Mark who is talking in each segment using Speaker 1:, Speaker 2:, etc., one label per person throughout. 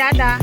Speaker 1: Tidak ada.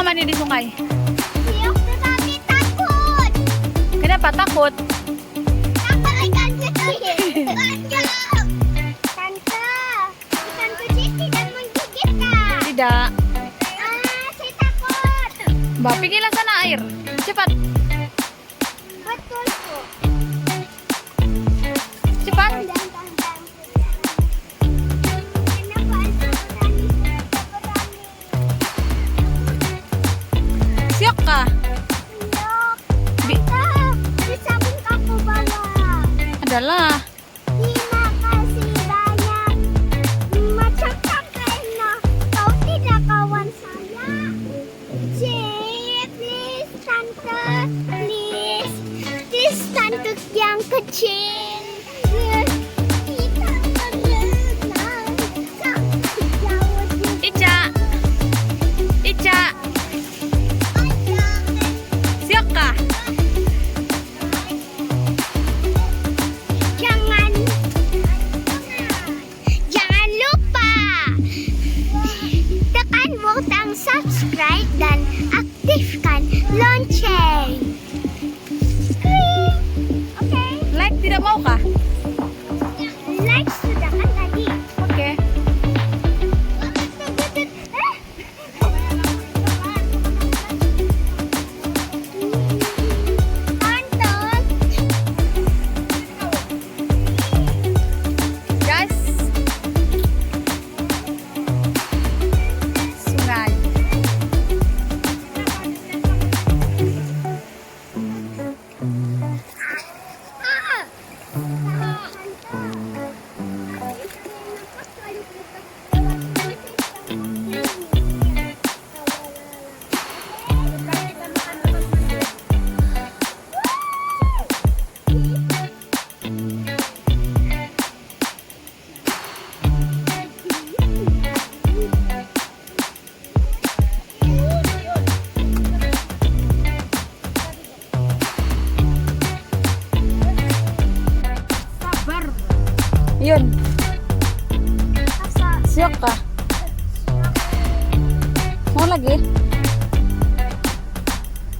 Speaker 1: Mandi di sungai?
Speaker 2: Siap tetapi takut.
Speaker 1: Kenapa takut?
Speaker 2: Takut ikan kecil. Banyak. Tante, ikan kecil tidak menggigitkan.
Speaker 1: Tidak.
Speaker 2: Saya takut.
Speaker 1: Mbak, pergilah sana air. Cepat.
Speaker 2: Betul kok.
Speaker 1: Cepat. Siok kah?
Speaker 2: Disambung aku bawa.
Speaker 1: Adalah.
Speaker 2: Terima kasih banyak. Macam kakaknya. Kau tidak kawan saya. Please, tante. Please. Please, tante yang kecil. Kita berenang sampai jauh di
Speaker 1: Ica. Ica. Siok kah?
Speaker 2: Jangan lupa tekan butang subscribe dan aktifkan lonceng. Oke.
Speaker 1: Like tidak mau kah?
Speaker 2: Like sudah kan tadi.
Speaker 1: Oke. Guys. Sungai. Yun. Siok kah? Mau lagi?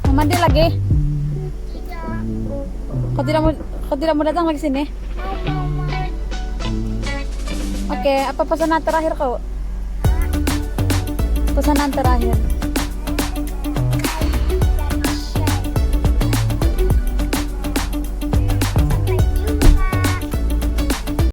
Speaker 1: Mau mandi lagi? Kau tidak mau datang lagi sini? Oke, apa pesanan terakhir kau? Pesanan terakhir.